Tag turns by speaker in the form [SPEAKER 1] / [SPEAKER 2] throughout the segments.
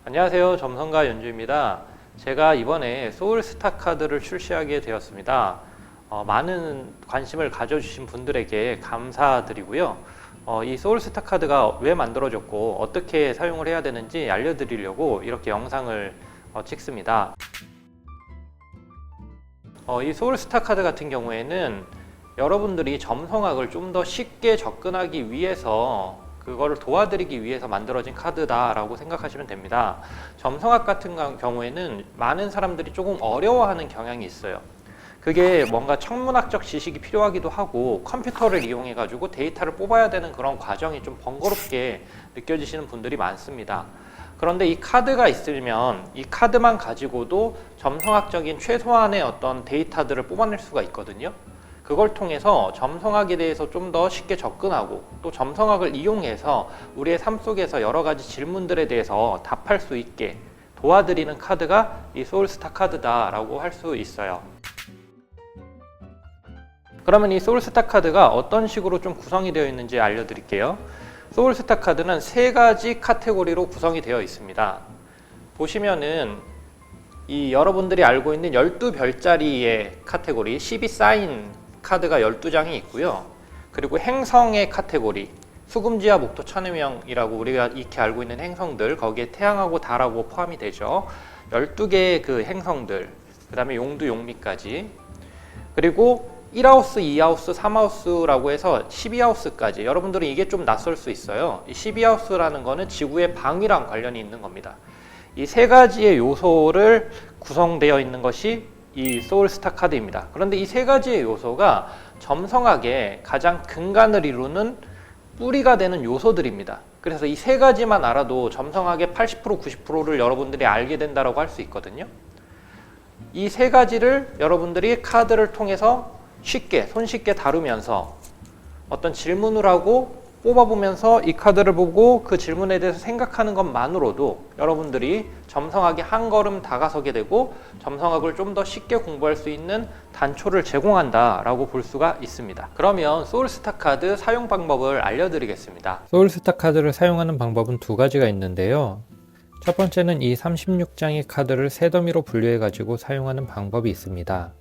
[SPEAKER 1] 안녕하세요. 점성가 연주입니다. 제가 이번에 소울스타 카드를 출시하게 되었습니다. 많은 관심을 가져주신 분들에게 감사드리고요. 이 소울스타 카드가 왜 만들어졌고 어떻게 사용을 해야 되는지 알려드리려고 이렇게 영상을 찍습니다. 이 소울스타 카드 같은 경우에는 여러분들이 점성학을 좀 더 쉽게 접근하기 위해서 그거를 도와드리기 위해서 만들어진 카드다라고 생각하시면 됩니다. 점성학 같은 경우에는 많은 사람들이 조금 어려워하는 경향이 있어요. 그게 뭔가 천문학적 지식이 필요하기도 하고 컴퓨터를 이용해 가지고 데이터를 뽑아야 되는 그런 과정이 좀 번거롭게 느껴지시는 분들이 많습니다. 그런데 이 카드가 있으면 이 카드만 가지고도 점성학적인 최소한의 어떤 데이터들을 뽑아낼 수가 있거든요. 그걸 통해서 점성학에 대해서 좀 더 쉽게 접근하고 또 점성학을 이용해서 우리의 삶 속에서 여러 가지 질문들에 대해서 답할 수 있게 도와드리는 카드가 이 소울스타 카드다라고 할 수 있어요. 그러면 이 소울스타 카드가 어떤 식으로 좀 구성이 되어 있는지 알려드릴게요. 소울스타 카드는 세 가지 카테고리로 구성이 되어 있습니다. 보시면은 이 여러분들이 알고 있는 12별짜리의 카테고리 12사인 카드가 12장이 있고요. 그리고 행성의 카테고리 수금지와 목토 천해명이라고 우리가 익히 알고 있는 행성들, 거기에 태양하고 달하고 포함이 되죠. 12개의 그 행성들, 그 다음에 용두 용미까지, 그리고 1하우스, 2하우스, 3하우스라고 해서 12하우스까지. 여러분들은 이게 좀 낯설 수 있어요. 이 12하우스라는 거는 지구의 방위랑 관련이 있는 겁니다. 이 세 가지의 요소를 구성되어 있는 것이 이 소울스타 카드입니다. 그런데 이 세 가지의 요소가 점성학의 가장 근간을 이루는 뿌리가 되는 요소들입니다. 그래서 이 세 가지만 알아도 점성학의 80%, 90%를 여러분들이 알게 된다고 할 수 있거든요. 이 세 가지를 여러분들이 카드를 통해서 손쉽게 다루면서 어떤 질문을 하고 뽑아보면서 이 카드를 보고 그 질문에 대해서 생각하는 것만으로도 여러분들이 점성학에 한 걸음 다가서게 되고 점성학을 좀 더 쉽게 공부할 수 있는 단초를 제공한다라고 볼 수가 있습니다. 그러면 소울스타 카드 사용 방법을 알려드리겠습니다.
[SPEAKER 2] 소울스타 카드를 사용하는 방법은 두 가지가 있는데요. 첫 번째는 이 36장의 카드를 세 더미로 분류해 가지고 사용하는 방법이 있습니다.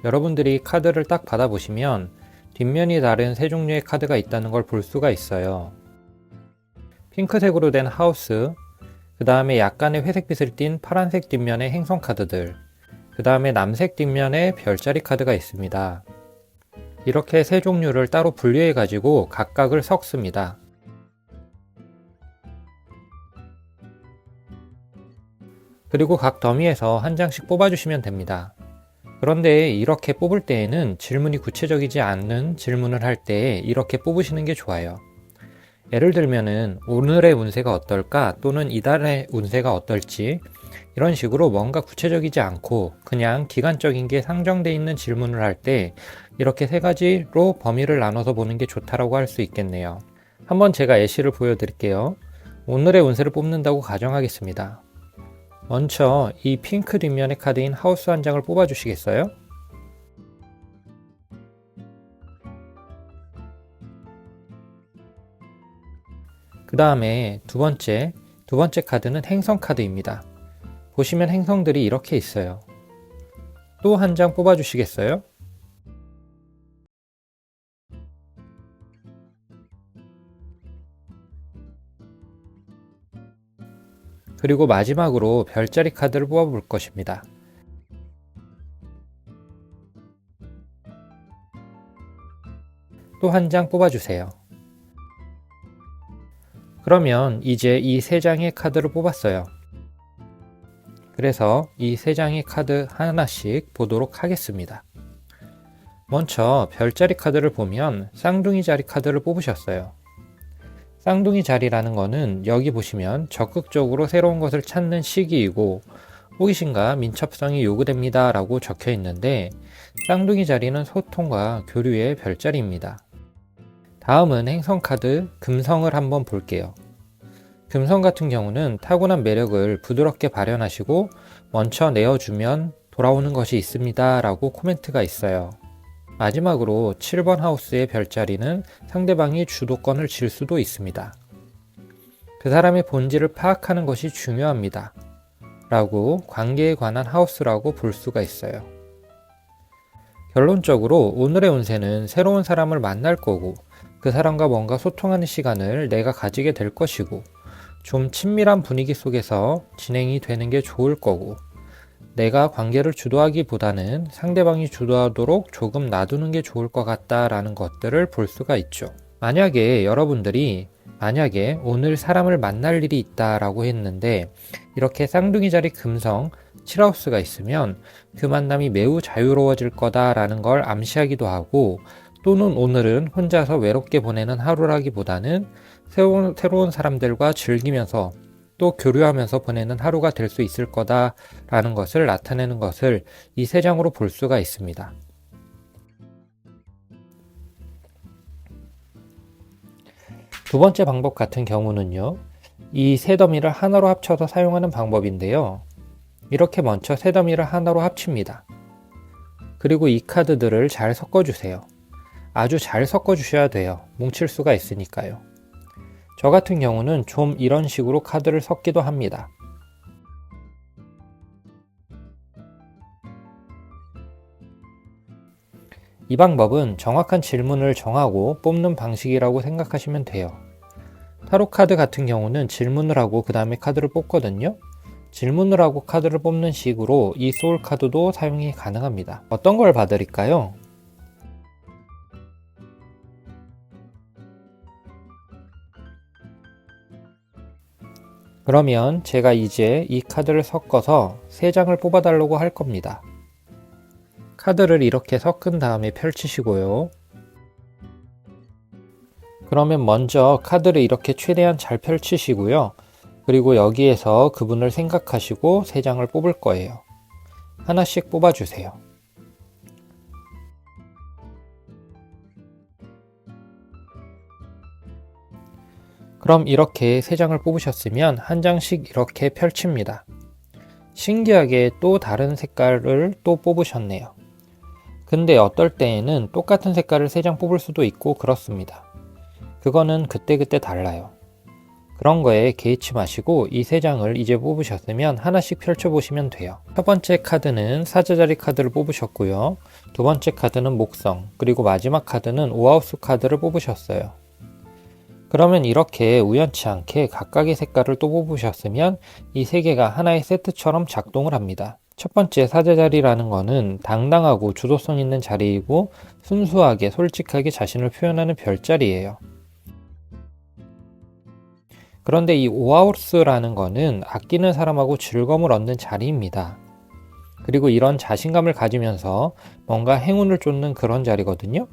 [SPEAKER 2] 여러분들이 카드를 딱 받아보시면 뒷면이 다른 세 종류의 카드가 있다는 걸 볼 수가 있어요. 핑크색으로 된 하우스, 그 다음에 약간의 회색빛을 띤 파란색 뒷면의 행성 카드들, 그 다음에 남색 뒷면의 별자리 카드가 있습니다. 이렇게 세 종류를 따로 분류해 가지고 각각을 섞습니다. 그리고 각 더미에서 한 장씩 뽑아주시면 됩니다. 그런데 이렇게 뽑을 때에는 질문이 구체적이지 않는 질문을 할 때 이렇게 뽑으시는 게 좋아요. 예를 들면은 오늘의 운세가 어떨까 또는 이달의 운세가 어떨지 이런 식으로 뭔가 구체적이지 않고 그냥 기간적인 게 상정되어 있는 질문을 할 때 이렇게 세 가지로 범위를 나눠서 보는 게 좋다라고 할 수 있겠네요. 한번 제가 예시를 보여드릴게요. 오늘의 운세를 뽑는다고 가정하겠습니다. 먼저 이 핑크 뒷면의 카드인 하우스 한 장을 뽑아 주시겠어요? 그 다음에 두 번째 카드는 행성 카드입니다. 보시면 행성들이 이렇게 있어요. 또 한 장 뽑아 주시겠어요? 그리고 마지막으로 별자리 카드를 뽑아 볼 것입니다. 또 한 장 뽑아 주세요. 그러면 이제 이 세 장의 카드를 뽑았어요. 그래서 이 세 장의 카드 하나씩 보도록 하겠습니다. 먼저 별자리 카드를 보면 쌍둥이 자리 카드를 뽑으셨어요. 쌍둥이 자리라는 거는 여기 보시면 적극적으로 새로운 것을 찾는 시기이고 호기심과 민첩성이 요구됩니다 라고 적혀 있는데 쌍둥이 자리는 소통과 교류의 별자리입니다. 다음은 행성 카드 금성을 한번 볼게요. 금성 같은 경우는 타고난 매력을 부드럽게 발현하시고 먼저 내어주면 돌아오는 것이 있습니다 라고 코멘트가 있어요. 마지막으로 7번 하우스의 별자리는 상대방이 주도권을 질 수도 있습니다. 그 사람의 본질을 파악하는 것이 중요합니다. 라고 관계에 관한 하우스라고 볼 수가 있어요. 결론적으로 오늘의 운세는 새로운 사람을 만날 거고 그 사람과 뭔가 소통하는 시간을 내가 가지게 될 것이고 좀 친밀한 분위기 속에서 진행이 되는 게 좋을 거고 내가 관계를 주도하기보다는 상대방이 주도하도록 조금 놔두는 게 좋을 것 같다라는 것들을 볼 수가 있죠. 만약에 여러분들이 오늘 사람을 만날 일이 있다라고 했는데 이렇게 쌍둥이 자리 금성 7하우스가 있으면 그 만남이 매우 자유로워질 거다라는 걸 암시하기도 하고 또는 오늘은 혼자서 외롭게 보내는 하루라기보다는 새로운 사람들과 즐기면서 또 교류하면서 보내는 하루가 될 수 있을 거다라는 것을 나타내는 것을 이 세 장으로 볼 수가 있습니다. 두 번째 방법 같은 경우는요. 이 세 더미를 하나로 합쳐서 사용하는 방법인데요. 이렇게 먼저 세 더미를 하나로 합칩니다. 그리고 이 카드들을 잘 섞어주세요. 아주 잘 섞어주셔야 돼요. 뭉칠 수가 있으니까요. 저 같은 경우는 좀 이런 식으로 카드를 섞기도 합니다. 이 방법은 정확한 질문을 정하고 뽑는 방식이라고 생각하시면 돼요. 타로 카드 같은 경우는 질문을 하고 그 다음에 카드를 뽑거든요. 질문을 하고 카드를 뽑는 식으로 이 소울 카드도 사용이 가능합니다. 어떤 걸 봐드릴까요? 그러면 제가 이제 이 카드를 섞어서 3장을 뽑아달라고 할 겁니다. 카드를 이렇게 섞은 다음에 펼치시고요. 그러면 먼저 카드를 이렇게 최대한 잘 펼치시고요. 그리고 여기에서 그분을 생각하시고 3장을 뽑을 거예요. 하나씩 뽑아주세요. 그럼 이렇게 3장을 뽑으셨으면 한 장씩 이렇게 펼칩니다. 신기하게 또 다른 색깔을 또 뽑으셨네요. 근데 어떨 때에는 똑같은 색깔을 3장 뽑을 수도 있고 그렇습니다. 그거는 그때그때 달라요. 그런 거에 개의치 마시고 이 3장을 이제 뽑으셨으면 하나씩 펼쳐보시면 돼요. 첫 번째 카드는 사자자리 카드를 뽑으셨고요. 두 번째 카드는 목성, 그리고 마지막 카드는 5하우스 카드를 뽑으셨어요. 그러면 이렇게 우연치 않게 각각의 색깔을 또 뽑으셨으면 이 3개가 하나의 세트처럼 작동을 합니다. 첫 번째 사자자리라는 거는 당당하고 주도성 있는 자리이고 순수하게 솔직하게 자신을 표현하는 별자리예요. 그런데 이 5하우스라는 거는 아끼는 사람하고 즐거움을 얻는 자리입니다. 그리고 이런 자신감을 가지면서 뭔가 행운을 쫓는 그런 자리거든요.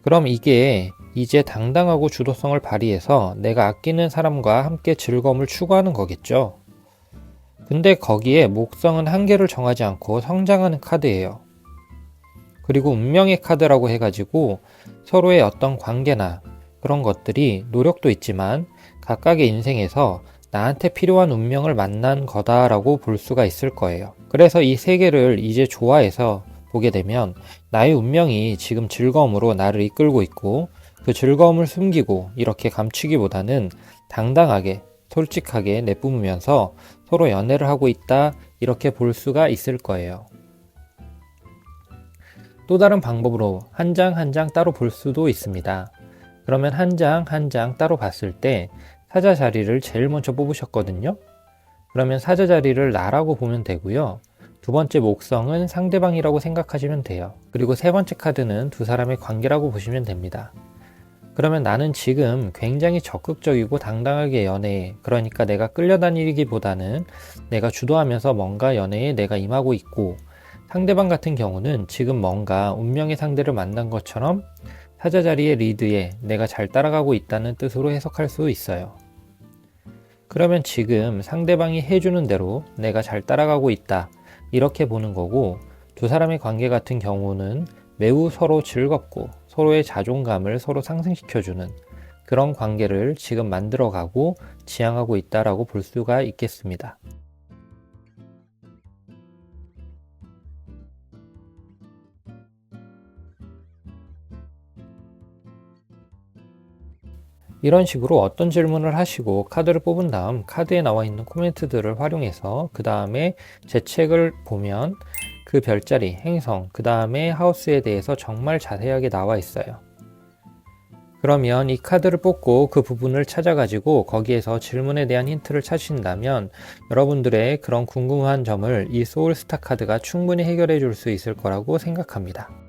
[SPEAKER 2] 그럼 이게 이제 당당하고 주도성을 발휘해서 내가 아끼는 사람과 함께 즐거움을 추구하는 거겠죠. 근데 거기에 목성은 한계를 정하지 않고 성장하는 카드예요. 그리고 운명의 카드라고 해가지고 서로의 어떤 관계나 그런 것들이 노력도 있지만 각각의 인생에서 나한테 필요한 운명을 만난 거다라고 볼 수가 있을 거예요. 그래서 이 3개를 이제 좋아해서 보게 되면 나의 운명이 지금 즐거움으로 나를 이끌고 있고 그 즐거움을 숨기고 이렇게 감추기보다는 당당하게 솔직하게 내뿜으면서 서로 연애를 하고 있다 이렇게 볼 수가 있을 거예요. 또 다른 방법으로 한 장 한 장 따로 볼 수도 있습니다. 그러면 한 장 한 장 따로 봤을 때 사자 자리를 제일 먼저 뽑으셨거든요. 그러면 사자 자리를 나라고 보면 되고요. 두 번째 목성은 상대방이라고 생각하시면 돼요. 그리고 세 번째 카드는 두 사람의 관계라고 보시면 됩니다. 그러면 나는 지금 굉장히 적극적이고 당당하게 연애해. 그러니까 내가 끌려다니기보다는 내가 주도하면서 뭔가 연애에 내가 임하고 있고 상대방 같은 경우는 지금 뭔가 운명의 상대를 만난 것처럼 사자 자리의 리드에 내가 잘 따라가고 있다는 뜻으로 해석할 수 있어요. 그러면 지금 상대방이 해주는 대로 내가 잘 따라가고 있다 이렇게 보는 거고 두 사람의 관계 같은 경우는 매우 서로 즐겁고 서로의 자존감을 서로 상승시켜주는 그런 관계를 지금 만들어가고 지향하고 있다라고 볼 수가 있겠습니다. 이런 식으로 어떤 질문을 하시고 카드를 뽑은 다음 카드에 나와 있는 코멘트들을 활용해서 그 다음에 제 책을 보면 그 별자리, 행성, 그 다음에 하우스에 대해서 정말 자세하게 나와 있어요. 그러면 이 카드를 뽑고 그 부분을 찾아가지고 거기에서 질문에 대한 힌트를 찾으신다면 여러분들의 그런 궁금한 점을 이 소울스타 카드가 충분히 해결해 줄 수 있을 거라고 생각합니다.